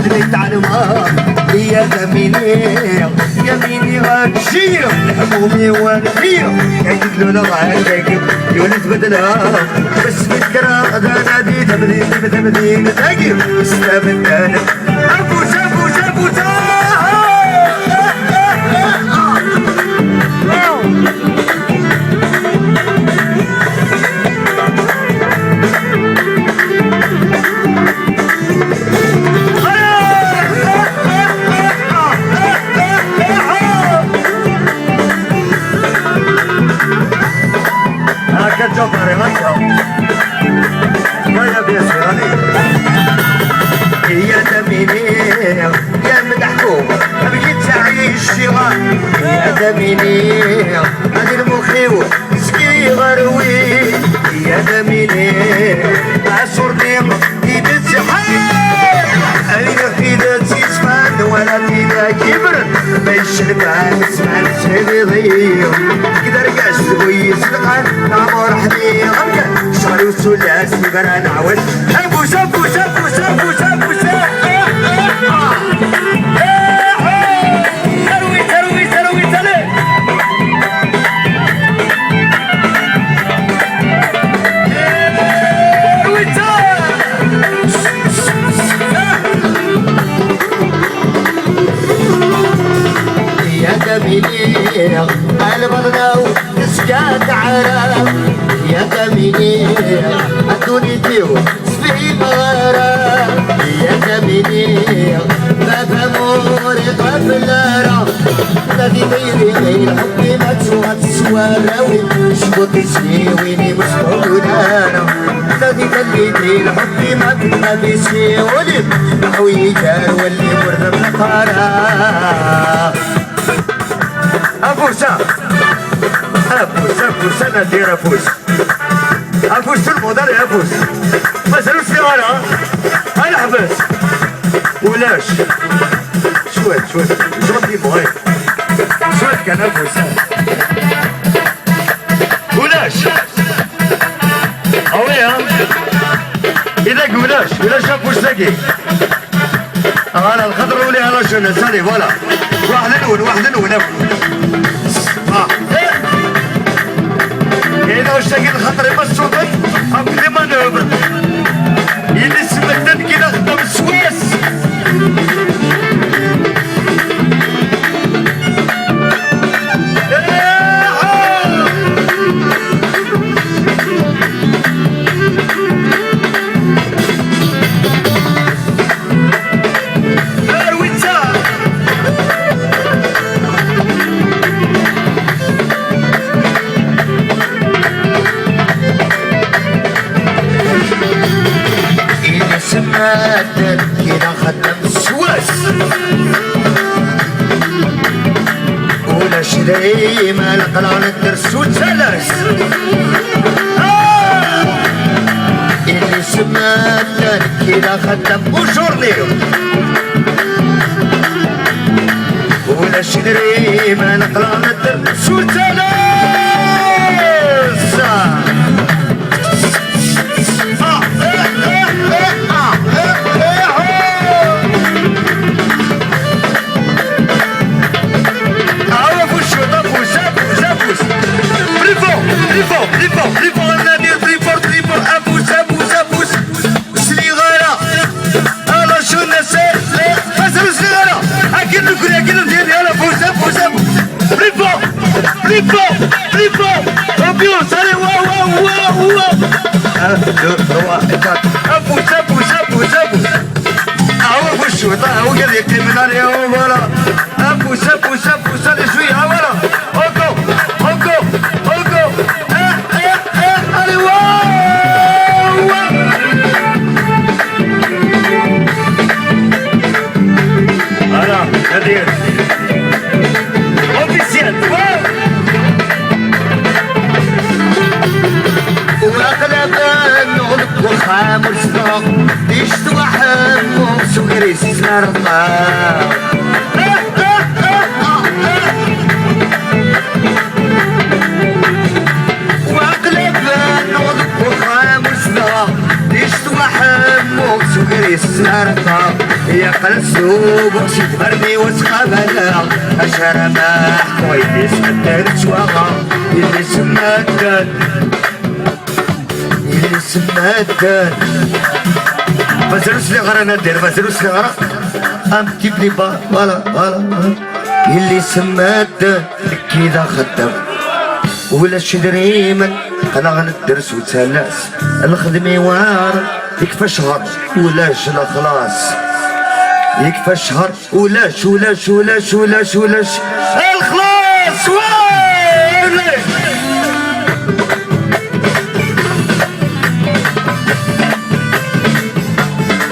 جريت على الماء يا يميني يميني غاتشي الحمومي والخير يعجبلو لا غاتاكب يولد بدلا بس بالكرا انا دي تبدين تاكب استمد انا ابوس ابوس ابوس جبر يا بيسراني يا دميني يا مدحكوم بقيت تعيش شغال يا دميني هذه المخيو سكي غروي يا دميني عصرني يدز حال اي خيدة تسفان ولا تيدا كبر باش البان اسمع الشريضية كده رقاش تبوي صدقان نعمر حديقة شعري والسلاس يبرا نعود ابوس ابوس ابوس ابوس ابوس تروي تروي تروي تروي يا البغداو تسكات عرب يا كميني الدنيا تيو سفي مغرب يا كميني بابا موري قبل راب الذي بيني الحب ما تسوى راوي شبوط سنيويني مش مولانا الذي بيني الحب ما تنبسي ولد نحوي جار واللي مرد بالقرار افوسا افوس افوس انا دير افوس افوس المدار افوس مثلا الصغار انا حبس ولاش شوية شوية شوية بغي شوية كان افوس ولاش اويا اذا ولاش افوس تاكي انا الخضر ولي انا شنو سالي فوالا واحد الاول إذا وشتاقي الخطر يمسوطك أبقى مانوفر يلي سمتن كده خدام السويس كده خدام السويس ولا شري ما لقلان الدرس وتسلس اللي سمعت كده خدام وشورني ولا شري ما لقلان الدرس وتسلس ambiance, allez, waouh. Un, deux, trois, quatre. Abousse. Ah ouais, vous chouette, regardez les criminels, voilà. Abousse, allez, jouez, ah voilà. Encore. Allez, waouh. Voilà, c'est-à-dire. Officiel, waouh. وخامر صداق يشتوى حمو سكري سنرقاق وقلب نوض وخامر صداق يشتوى حمو سكري السرطة يا قلسوب وشيت بردي وسخبنا أشرماح كويس مدرت شواغا اللي سماتن اللي سماتن مازالوش لي غرا ندير مازالوش لي غرا أمتي بلي با فوالا اللي سماتن كيدا خدام ولا شدري من انا غندرس وتهلاس الخدمي وار يكفى شهر ولاش لا خلاص يكفى شهر ولاش الخلاص ويلي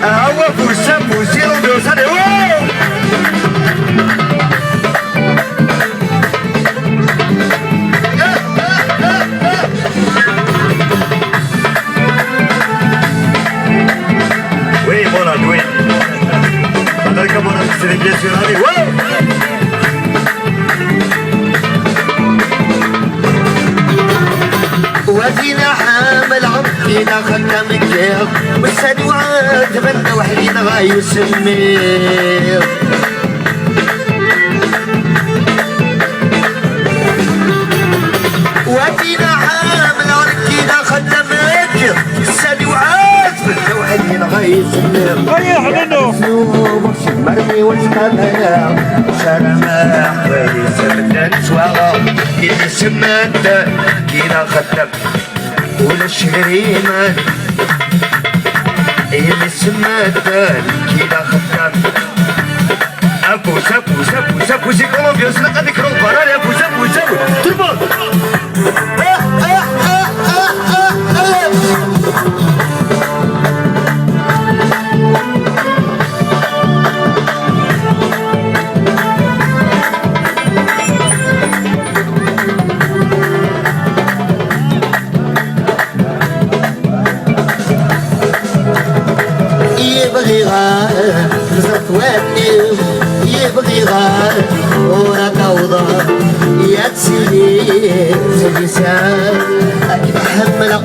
هو بوسه بوزيرو بيوصل وزينا حامل عمقينا خدنا من كيف والسدوات تبنى وحدينا غايو سمير وزينا حامل عمقينا خدنا من كيف السدوات تبنى وحدينا غايو سمير ريح منه مرمي وسكبنا شرماح وليس بدنا نسواغا اللي سمات كينا خدم ولا الشريمان اللي سمات كينا خدم أبو سي كولومبيا سلقا ديك روبارا يا أبو تربط يبغي غار زرت وادي يبغي غار وراك وضار يا تسيدي سيدي سار أكيد حملة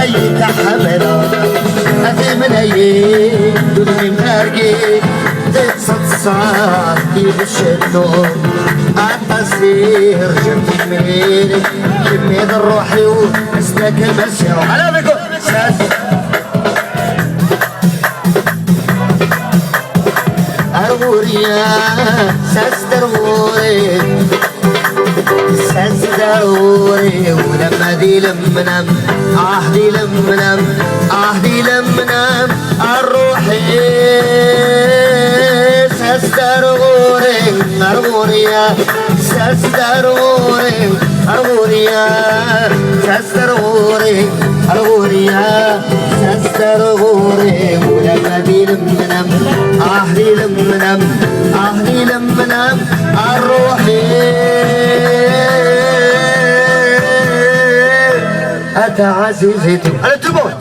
أي تحملة أثي من أي دوني مارقي تتصد صار يبش النور التصير جنب منيري كميد الروحي ومسلك المسير على بكم أرغوريا ساسترغوري ولما دي لمنام دي لمنام الروحي ساسترغوري أرغوريا ساسترغوري ولما دي لمنام دي لمنام الروحي أتى عزيزتي على تربط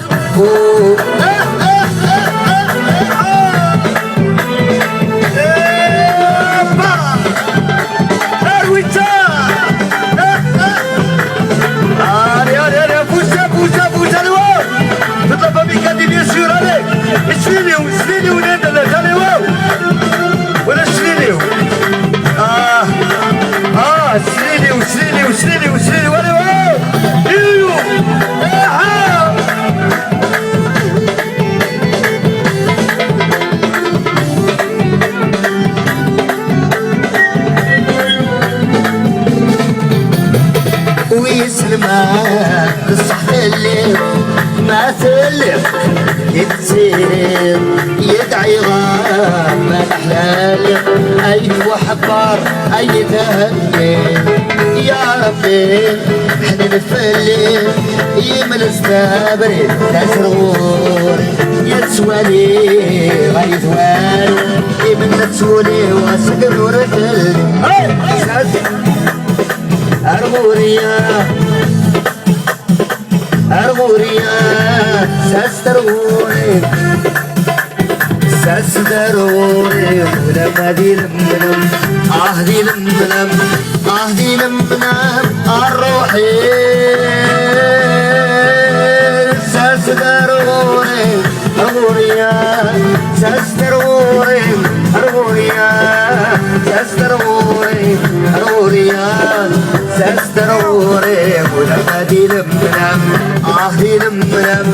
سليلي ونادى لا واو ولا سليلي سليلي ولا واو ايوه ويسلمك الصح اللي ما تلف يتصير يدعي غار ما الأحلال أي وحبار أي تهني يا ربي احنا نفلي يمن استبري تسرور يتسوالي غاية ثوالي يمن تسولي واسقر ورثلي أرغوريا ساسترغوري ولما دي لمنام دي لمنام الروحي ساسترغوري روريا سستروري روريا سستروري روريا سستروري ولما دي لمنام اهلي لمنام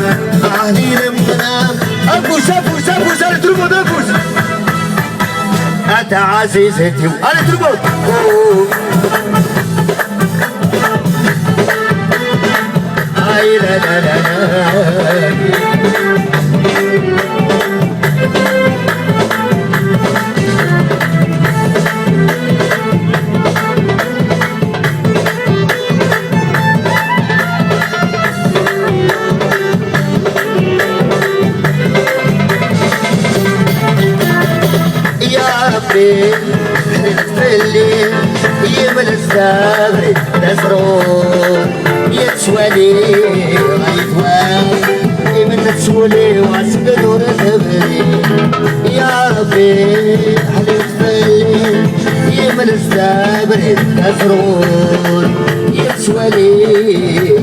اهلي لمنام ابوس ابوس ابوس انا تربط ابوس انت عزيزتي انا تربط اي لا لا لا ربي حلفت الليل يمل الزغري نزرون يتسوالي غيتوان يمن تسولي واسقد ورثبري يا ربي حلفت الليل يمل الزغري نزرون يتسوالي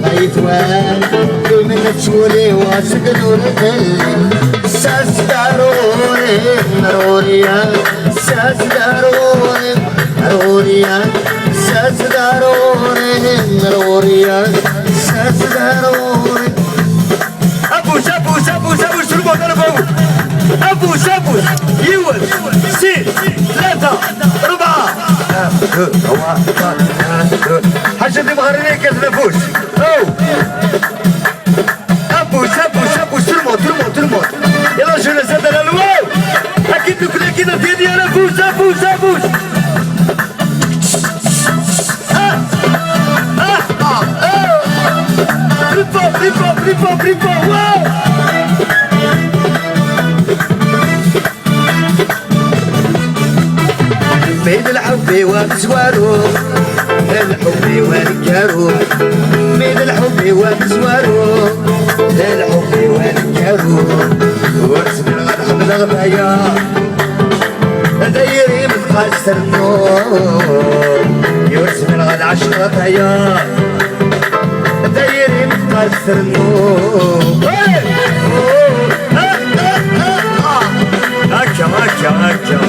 غيتوان يمن تسولي واسقد ورثبري ساس داروني مروريا ساس داروني مروريا ساس داروني مروريا ساس داروني ابوس ابوس ابوس ابوس تربط انا فوق ابوس ابوس يوز سين ثلاثة أربعة حاجة دي مغربية كتنفوس ابوس ابوس ابوس تربط تربط تربط يلا شو نزلت انا الواو اكيد كل كده تيدي انا ابوس ابوس ابوس بريبو بريبو بريبو واو بين الحب والزوارو الحب والكارو بين الحب والزوارو الحب والكارو ورسم الغرب الغبايا دايري متقاس النور يرسم الغد عشرة يا دايري متقاس النور هكا هكا هكا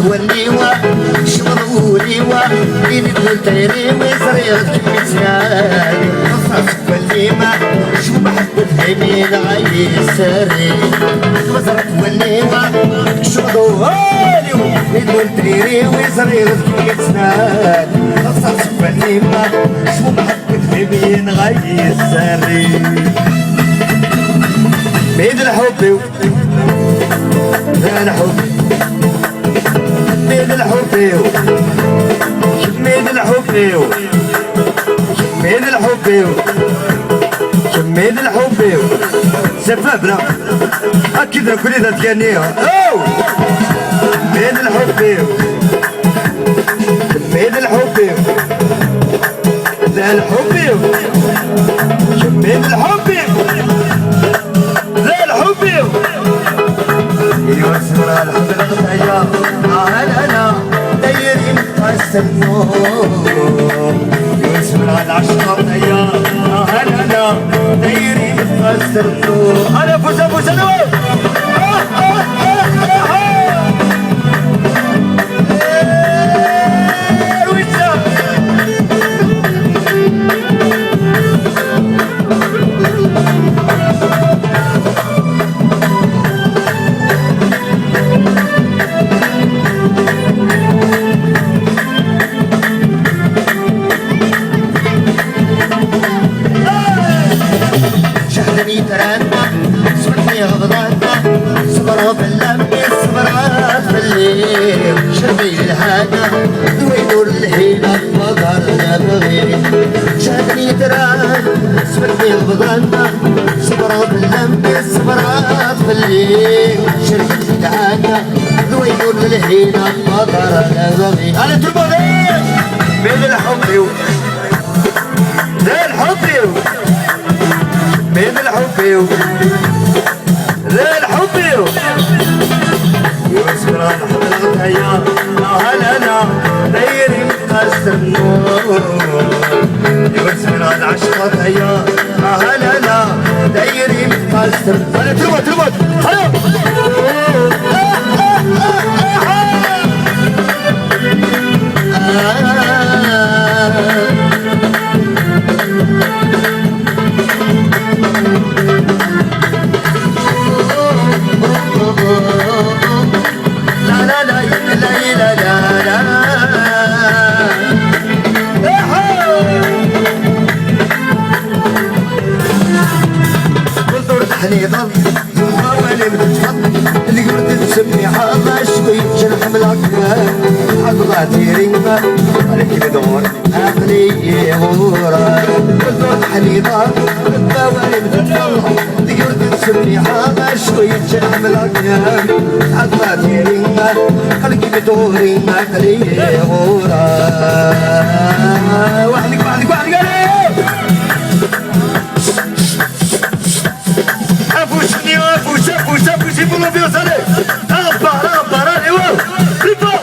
والليوة شمضوا ليوة دين التيري ويسريغ كمسيان قصص والليمة شو محبة حميد عيي السري وزرت والليوة شمضوا ليوة دين التيري ويسريغ كمسيان قصص والليمة شو محبة حميد عيي السري بيد الحب انا حب ميد الحب ميد الحب ميد الحب ميد الحب سبابنا اكيد كل اذا تغنيها ميد الحب ميد الحب ذا الحب ميد الحب ذا الحب يوسف الحب الغطية انا دايري متقاس النور يوسف العشرة غطية انا دايري متقاس النور انا فوز فوز انا شهدني ترانا سمعتني غضبانا صبروا باللم صبرات بالليل شربي الهانا ويدور الهيبة مضر بغيري شهدني ترانا سمعتني غضبانا صبروا صبرات اللمس صبرات في الليل شركة العاقة ذوينون الهينة مطر الأزغي أنا تبغي بين الحب لا الحب بين الحب لا الحب يسكر الحب يا هلا دايرين قصر النور يسكر العشق يا هلا دايرين قصر أنا تربط حنيظل وأنا متفضل اللي قلت تسمي حاضر شوي جرح ملقى حضراتي ريما عليك بدور عقلي غورا قلت حنيظل وأنا متفضل اللي قلت تسمي حاضر شوي جرح ملقى حضراتي ريما عليك بدور عقلي غورا وحدك Poussez pour l'ambiance, allez. Un par, allez, wow. Plus fort.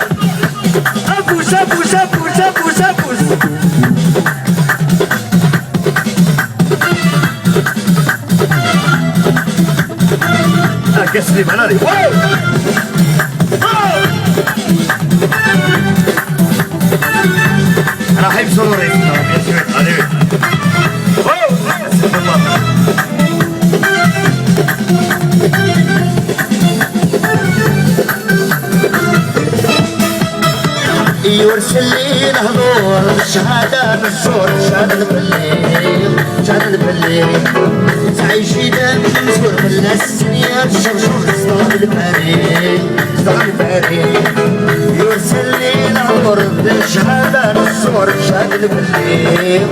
Pousse. Casse les balles, allez, wow. راح يبصروا رئيسنا bien sûr, allez. Wow. يرسل لي الهضور الشهادة بالزور شهادة بالليل تعيشي دام نزور من السنية الشرشور صدام الباري يرسل لي الهضور بالشهادة بالزور شهادة بالليل